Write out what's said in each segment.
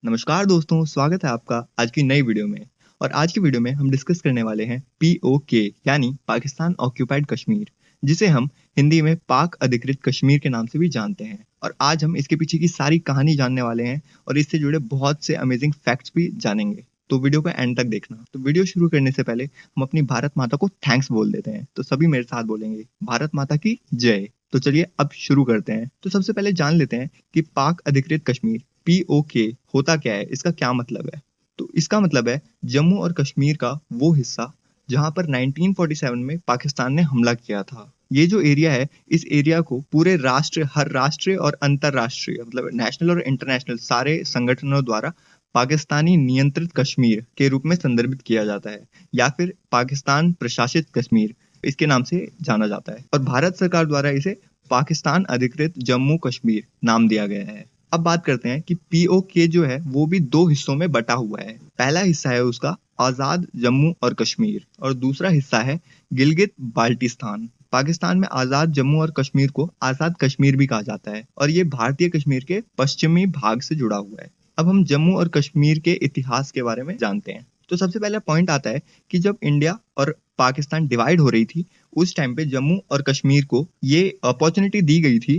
नमस्कार दोस्तों, स्वागत है आपका आज की नई वीडियो में। और आज की वीडियो में हम डिस्कस करने वाले हैं पीओके यानी पाकिस्तान ऑक्यूपाइड कश्मीर, जिसे हम हिंदी में पाक अधिकृत कश्मीर के नाम से भी जानते हैं। और आज हम इसके पीछे की सारी कहानी जानने वाले हैं और इससे जुड़े बहुत से अमेजिंग फैक्ट्स भी जानेंगे। तो वीडियो को एंड तक देखना। तो वीडियो शुरू करने से पहले हम अपनी भारत माता को थैंक्स बोल देते हैं। तो सभी मेरे साथ बोलेंगे, भारत माता की जय। तो चलिए अब शुरू करते हैं। तो सबसे पहले जान लेते हैं कि पाक अधिकृत कश्मीर पीओके होता क्या है, इसका क्या मतलब है। तो इसका मतलब है जम्मू और कश्मीर का वो हिस्सा जहां पर 1947 में पाकिस्तान ने हमला किया था। ये जो एरिया है, इस एरिया को पूरे राष्ट्र, हर राष्ट्रीय और अंतरराष्ट्रीय मतलब नेशनल और इंटरनेशनल सारे संगठनों द्वारा पाकिस्तानी नियंत्रित कश्मीर के रूप में संदर्भित किया जाता है, या फिर पाकिस्तान प्रशासित कश्मीर इसके नाम से जाना जाता है। और भारत सरकार द्वारा इसे पाकिस्तान अधिकृत जम्मू कश्मीर नाम दिया गया है। अब बात करते हैं कि पीओके जो है वो भी दो हिस्सों में बटा हुआ है। पहला हिस्सा है उसका आजाद जम्मू और कश्मीर, और दूसरा हिस्सा है गिलगित बाल्टिस्तान। पाकिस्तान में आजाद जम्मू और कश्मीर को आजाद कश्मीर भी कहा जाता है, और ये भारतीय कश्मीर के पश्चिमी भाग से जुड़ा हुआ है। अब हम जम्मू और कश्मीर के इतिहास के बारे में जानते हैं। तो सबसे पहला पॉइंट आता है कि जब इंडिया और पाकिस्तान डिवाइड हो रही थी, उस टाइम पे जम्मू और कश्मीर को ये अपॉर्चुनिटी दी गई थी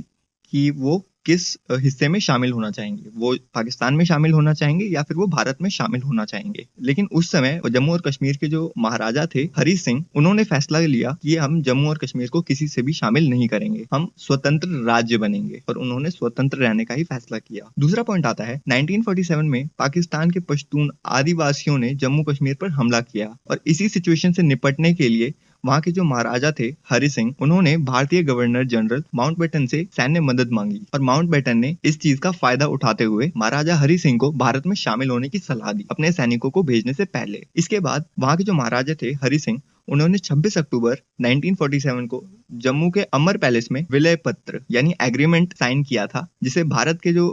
कि वो किस हिस्से में शामिल होना चाहेंगे। वो पाकिस्तान में शामिल होना चाहेंगे या फिर वो भारत में शामिल होना चाहेंगे। लेकिन उस समय जम्मू और कश्मीर के जो महाराजा थे हरि सिंह, उन्होंने फैसला लिया कि हम जम्मू और कश्मीर को किसी से भी शामिल नहीं करेंगे, हम स्वतंत्र राज्य बनेंगे। और उन्होंने स्वतंत्र रहने का ही फैसला किया। दूसरा पॉइंट आता है 1947 में पाकिस्तान के पश्तून आदिवासियों ने जम्मू कश्मीर पर हमला किया, और इसी सिचुएशन से निपटने के लिए वहां के जो महाराजा थे हरि सिंह, उन्होंने भारतीय गवर्नर जनरल माउंटबेटन से सैन्य मदद मांगी। और माउंटबेटन ने इस चीज का फायदा उठाते हुए महाराजा हरि सिंह को भारत में शामिल होने की सलाह दी अपने सैनिकों को भेजने से पहले। इसके बाद वहां के जो महाराजा थे हरि सिंह, उन्होंने 26 अक्टूबर 1947 को जम्मू के अमर पैलेस में विलय पत्र यानी एग्रीमेंट साइन किया था, जिसे भारत के जो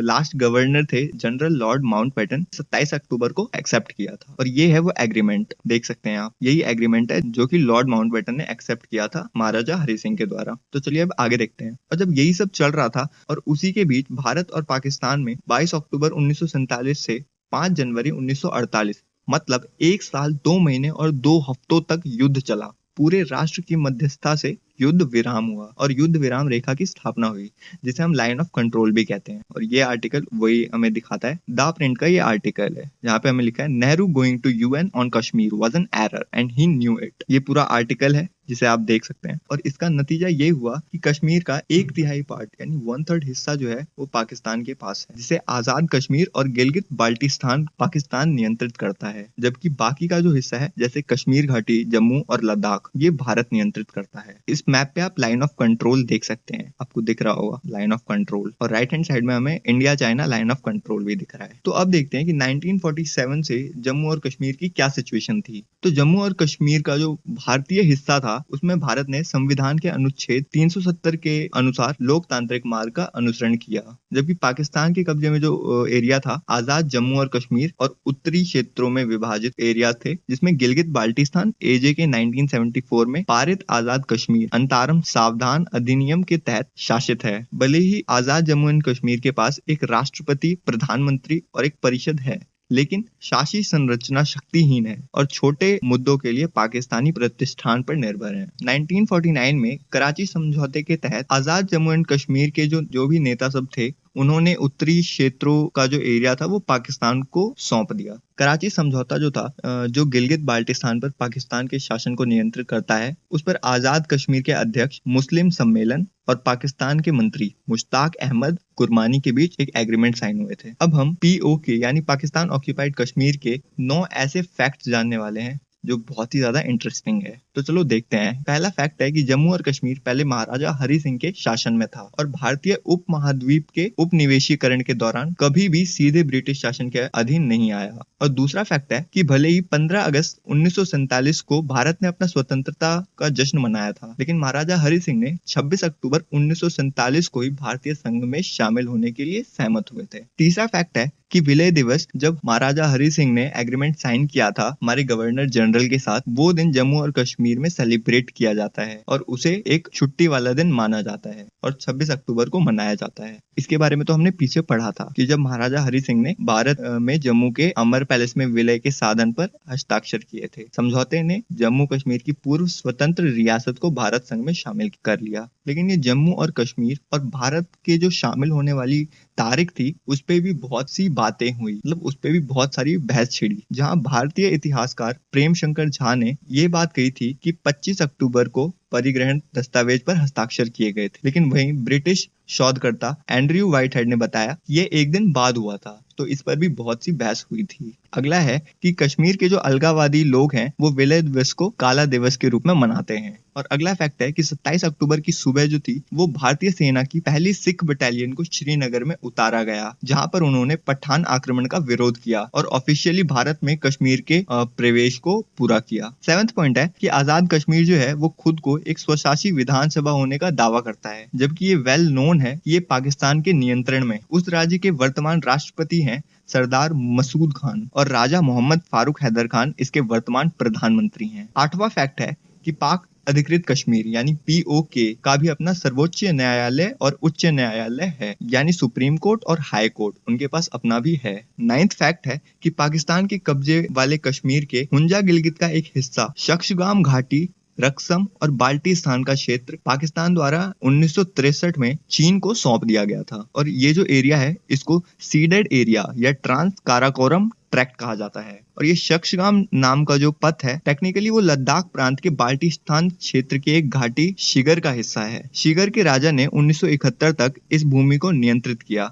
लास्ट गवर्नर थे जनरल लॉर्ड माउंटबेटन 27 अक्टूबर को एक्सेप्ट किया था। और ये है वो एग्रीमेंट, देख सकते हैं आप, यही एग्रीमेंट है जो कि लॉर्ड माउंटबेटन ने एक्सेप्ट किया था महाराजा हरि सिंह के द्वारा। तो चलिए अब आगे देखते हैं। और जब यही सब चल रहा था और उसी के बीच भारत और पाकिस्तान में 22 अक्टूबर 1947 से 5 जनवरी 1948 मतलब 1 साल 2 महीने और 2 हफ्तों तक युद्ध चला। पूरे राष्ट्र की मध्यस्थता से युद्ध विराम हुआ और युद्ध विराम रेखा की स्थापना हुई, जिसे हम लाइन ऑफ कंट्रोल भी कहते हैं। और ये आर्टिकल वही हमें दिखाता है, द प्रिंट का ये आर्टिकल है जहाँ पे हमें लिखा है Nehru going to UN on Kashmir was an error and he knew it. ये पूरा आर्टिकल है जिसे आप देख सकते हैं। और इसका नतीजा ये हुआ कि कश्मीर का 1/3 पार्ट यानी 1/3 हिस्सा जो है वो पाकिस्तान के पास है, जिसे आजाद कश्मीर और गिलगित बाल्टिस्तान पाकिस्तान नियंत्रित करता है। जबकि बाकी का जो हिस्सा है जैसे कश्मीर घाटी, जम्मू और लद्दाख, ये भारत नियंत्रित करता है। इस मैप पे आप लाइन ऑफ कंट्रोल देख सकते हैं, आपको दिख रहा होगा लाइन ऑफ कंट्रोल। और राइट हैंड साइड में हमें India China line of control भी दिख रहा है। तो अब देखते हैं कि 1947 से जम्मू और कश्मीर की क्या सिचुएशन थी। तो जम्मू और कश्मीर का जो भारतीय हिस्सा था उसमें भारत ने संविधान के अनुच्छेद 370 के अनुसार लोकतांत्रिक मार्ग का अनुसरण किया। जबकि पाकिस्तान के कब्जे में जो एरिया था आजाद जम्मू और कश्मीर और उत्तरी क्षेत्रों में विभाजित एरिया थे, जिसमें गिलगित बाल्टिस्तान एजे के 1974 में पारित आजाद कश्मीर अंतरम सावधान अधिनियम के तहत शासित है। भले ही आजाद जम्मू एंड कश्मीर के पास एक राष्ट्रपति, प्रधानमंत्री और एक परिषद है, लेकिन शासी संरचना शक्तिहीन है और छोटे मुद्दों के लिए पाकिस्तानी प्रतिष्ठान पर निर्भर है। 1949 में कराची समझौते के तहत आजाद जम्मू एंड कश्मीर के जो भी नेता सब थे, उन्होंने उत्तरी क्षेत्रों का जो एरिया था वो पाकिस्तान को सौंप दिया। कराची समझौता जो था, जो गिलगित बाल्टिस्तान पर पाकिस्तान के शासन को नियंत्रित करता है, उस पर आजाद कश्मीर के अध्यक्ष मुस्लिम सम्मेलन और पाकिस्तान के मंत्री मुश्ताक अहमद कुरमानी के बीच एक एग्रीमेंट साइन हुए थे। अब हम पीओके यानी पाकिस्तान ऑक्यूपाइड कश्मीर के 9 ऐसे फैक्ट्स जानने वाले हैं जो बहुत ही ज्यादा इंटरेस्टिंग है। तो चलो देखते हैं। पहला फैक्ट है कि जम्मू और कश्मीर पहले महाराजा हरि सिंह के शासन में था और भारतीय उप महाद्वीप के उपनिवेशीकरण के दौरान कभी भी सीधे ब्रिटिश शासन के अधीन नहीं आया। और दूसरा फैक्ट है कि भले ही 15 अगस्त 1947 को भारत ने अपना स्वतंत्रता का जश्न मनाया था, लेकिन महाराजा हरि सिंह ने 26 अक्टूबर 1947 को ही भारतीय संघ में शामिल होने के लिए सहमत हुए थे। तीसरा फैक्ट है कि विलय दिवस जब महाराजा हरि सिंह ने एग्रीमेंट साइन किया था हमारे गवर्नर जनरल के साथ, वो दिन जम्मू और कश्मीर में सेलिब्रेट किया जाता है और उसे एक छुट्टी वाला दिन माना जाता है और 26 अक्टूबर को मनाया जाता है। इसके बारे में तो हमने पीछे पढ़ा था कि जब महाराजा हरि सिंह ने भारत में जम्मू के अमर पैलेस में विलय के साधन पर हस्ताक्षर किए थे। समझौते ने जम्मू कश्मीर की पूर्व स्वतंत्र रियासत को भारत संघ में शामिल कर लिया। लेकिन ये जम्मू और कश्मीर और भारत के जो शामिल होने वाली तारीख थी उस पे भी बहुत सी बातें हुई, मतलब उस पे भी बहुत सारी बहस छिड़ी, जहां भारतीय इतिहासकार प्रेम शंकर झा ने ये बात कही थी कि 25 अक्टूबर को परिग्रहण दस्तावेज पर हस्ताक्षर किए गए थे। लेकिन वहीं ब्रिटिश शोधकर्ता एंड्रयू व्हाइटहेड ने बताया ये एक दिन बाद हुआ था, तो इस पर भी बहुत सी बहस हुई थी। अगला है कि कश्मीर के जो अलगाववादी लोग हैं वो विलय दिवस को काला दिवस के रूप में मनाते हैं। और अगला फैक्ट है कि 27 अक्टूबर की सुबह जो थी वो भारतीय सेना की पहली सिख बटालियन को श्रीनगर में उतारा गया, जहां पर उन्होंने पठान आक्रमण का विरोध किया और ऑफिशियली भारत में कश्मीर के प्रवेश को पूरा किया। 7th पॉइंट है कि आजाद कश्मीर जो है वो खुद को एक स्वशासी विधानसभा होने का दावा करता है, जबकि ये वेल नोन है कि ये पाकिस्तान के नियंत्रण में। उस राज्य के वर्तमान राष्ट्रपति हैं सरदार मसूद खान और राजा मोहम्मद फारूक हैदर खान इसके वर्तमान प्रधानमंत्री हैं। 8वां फैक्ट है कि पाक अधिकृत कश्मीर यानी POK का भी अपना सर्वोच्च न्यायालय और उच्च न्यायालय है, यानी सुप्रीम कोर्ट और हाई कोर्ट उनके पास अपना भी है। 9th फैक्ट है कि पाकिस्तान के कब्जे वाले कश्मीर के हुंजा गिलगित का एक हिस्सा शख्सगाम घाटी, रक्सम और बाल्टिस्तान का क्षेत्र पाकिस्तान द्वारा 1963 में चीन को सौंप दिया गया था और ये जो एरिया है इसको सीडेड एरिया या ट्रांस काराकोरम ट्रैक्ट कहा जाता है। और ये शख्सगाम नाम का जो पथ है टेक्निकली वो लद्दाख प्रांत के बाल्टिस्तान क्षेत्र की एक घाटी शिगर का हिस्सा है। शिगर के राजा ने 1971 तक इस भूमि को नियंत्रित किया,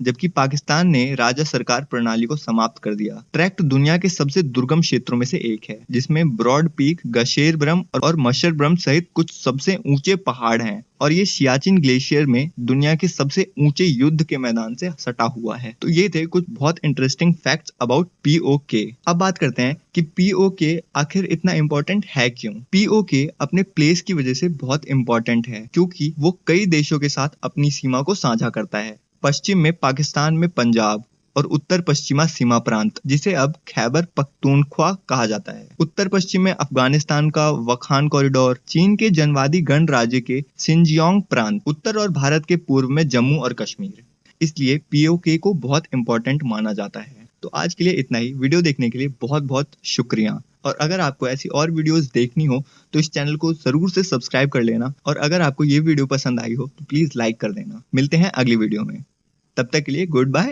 जबकि पाकिस्तान ने राजा सरकार प्रणाली को समाप्त कर दिया। ट्रैक्ट दुनिया के सबसे दुर्गम क्षेत्रों में से एक है, जिसमें ब्रॉड पीक, गशेर ब्रम और मशर ब्रम सहित कुछ सबसे ऊंचे पहाड़ हैं और ये सियाचिन ग्लेशियर में दुनिया के सबसे ऊंचे युद्ध के मैदान से सटा हुआ है। तो ये थे कुछ बहुत इंटरेस्टिंग फैक्ट्स अबाउट POK। अब बात करते हैं कि POK आखिर इतना इम्पोर्टेंट है क्यों। POK अपने प्लेस की वजह से बहुत इम्पोर्टेंट है क्योंकि वो कई देशों के साथ अपनी सीमा को साझा करता है। पश्चिम में पाकिस्तान में पंजाब और उत्तर पश्चिमा सीमा प्रांत जिसे अब खैबर पख्तूनख्वा कहा जाता है। उत्तर पश्चिम में अफगानिस्तान का वखान कॉरिडोर, चीन के जनवादी गणराज्य के सिंजियांग प्रांत, उत्तर और भारत के पूर्व में जम्मू और कश्मीर। इसलिए POK को बहुत इंपॉर्टेंट माना जाता है। तो आज के लिए इतना ही। वीडियो देखने के लिए बहुत बहुत शुक्रिया। और अगर आपको ऐसी और वीडियोस देखनी हो तो इस चैनल को जरूर से सब्सक्राइब कर लेना और अगर आपको ये वीडियो पसंद आई हो तो प्लीज लाइक कर देना। मिलते हैं अगली वीडियो में, तब तक के लिए गुड बाय।